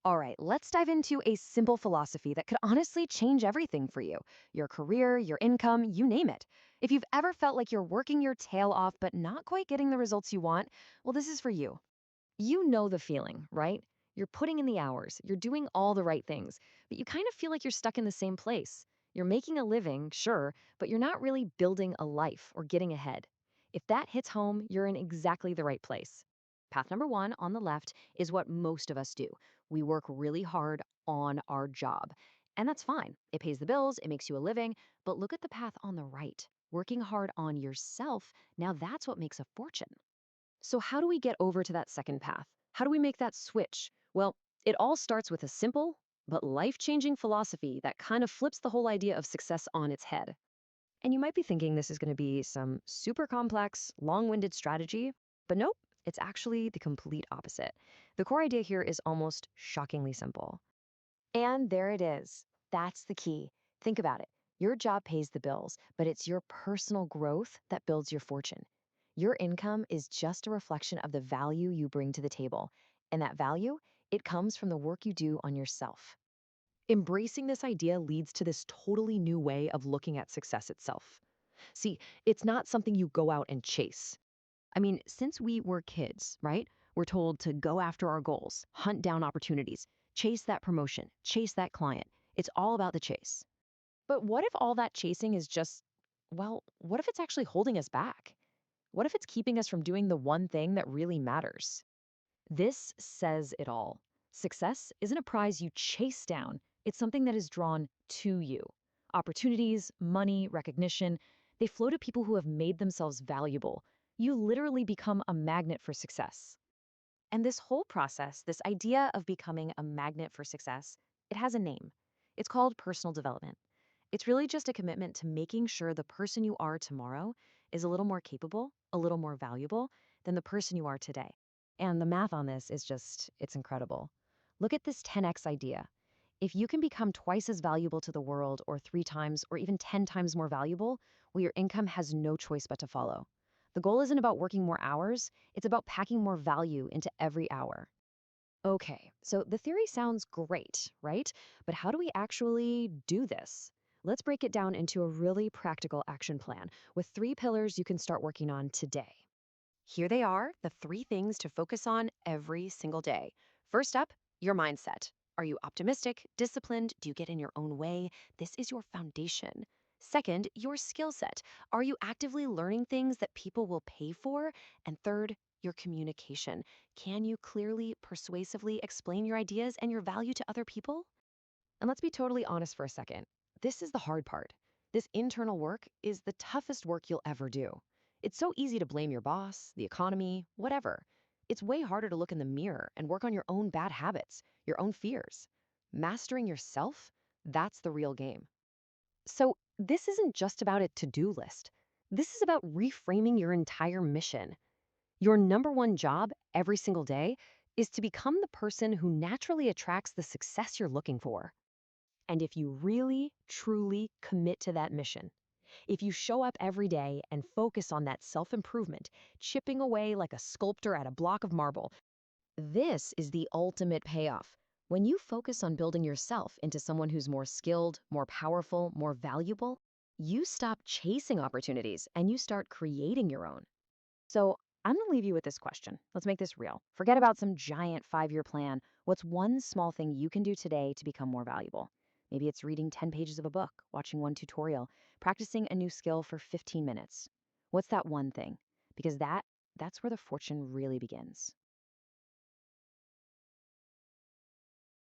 All right, let's dive into a simple philosophy that could honestly change everything for you: your career, your income, you name it. If you've ever felt like you're working your tail off but not quite getting the results you want, well, this is for you. You know the feeling, right? You're putting in the hours, you're doing all the right things, but you kind of feel like you're stuck in the same place. You're making a living, sure, but you're not really building a life or getting ahead. If that hits home, you're in exactly the right place. Path number one on the left is what most of us do. We work really hard on our job. And that's fine. It pays the bills, it makes you a living. But look at the path on the right. Working hard on yourself, now that's what makes a fortune. So, how do we get over to that second path? How do we make that switch? Well, it all starts with a simple but life changing philosophy that kind of flips the whole idea of success on its head. And you might be thinking this is going to be some super complex, long winded strategy, but nope, it's actually the complete opposite. The core idea here is almost shockingly simple. And there it is. That's the key. Think about it. Your job pays the bills, but it's your personal growth that builds your fortune. Your income is just a reflection of the value you bring to the table. And that value, it comes from the work you do on yourself. Embracing this idea leads to this totally new way of looking at success itself. See, it's not something you go out and chase. I mean, since we were kids, right? We're told to go after our goals, hunt down opportunities, chase that promotion, chase that client. It's all about the chase. But what if all that chasing is just, well, what if it's actually holding us back? What if it's keeping us from doing the one thing that really matters? This says it all. Success isn't a prize you chase down, it's something that is drawn to you. Opportunities, money, recognition, they flow to people who have made themselves valuable. You literally become a magnet for success. And this whole process, this idea of becoming a magnet for success, it has a name. It's called personal development. It's really just a commitment to making sure the person you are tomorrow is a little more capable, a little more valuable than the person you are today. And the math on this is just, it's incredible. Look at this 10x idea. If you can become twice as valuable to the world, or 3 times, or even 10 times more valuable, well, your income has no choice but to follow. The goal isn't about working more hours, it's about packing more value into every hour. Okay, so the theory sounds great, right? But how do we actually do this? Let's break it down into a really practical action plan with 3 pillars you can start working on today. Here they are, the 3 things to focus on every single day. First up, your mindset. Are you optimistic, disciplined? Do you get in your own way? This is your foundation. Second, your skill set. Are you actively learning things that people will pay for? And third, your communication. Can you clearly, persuasively explain your ideas and your value to other people? And let's be totally honest for a second. This is the hard part. This internal work is the toughest work you'll ever do. It's so easy to blame your boss, the economy, whatever. It's way harder to look in the mirror and work on your own bad habits, your own fears. Mastering yourself, that's the real game. So, this isn't just about a to do list. This is about reframing your entire mission. Your number one job every single day is to become the person who naturally attracts the success you're looking for. And if you really, truly commit to that mission, if you show up every day and focus on that self improvement, chipping away like a sculptor at a block of marble, this is the ultimate payoff. When you focus on building yourself into someone who's more skilled, more powerful, more valuable, you stop chasing opportunities and you start creating your own. So, I'm going to leave you with this question. Let's make this real. Forget about some giant 5 year plan. What's one small thing you can do today to become more valuable? Maybe it's reading 10 pages of a book, watching one tutorial, practicing a new skill for 15 minutes. What's that one thing? Because that's where the fortune really begins.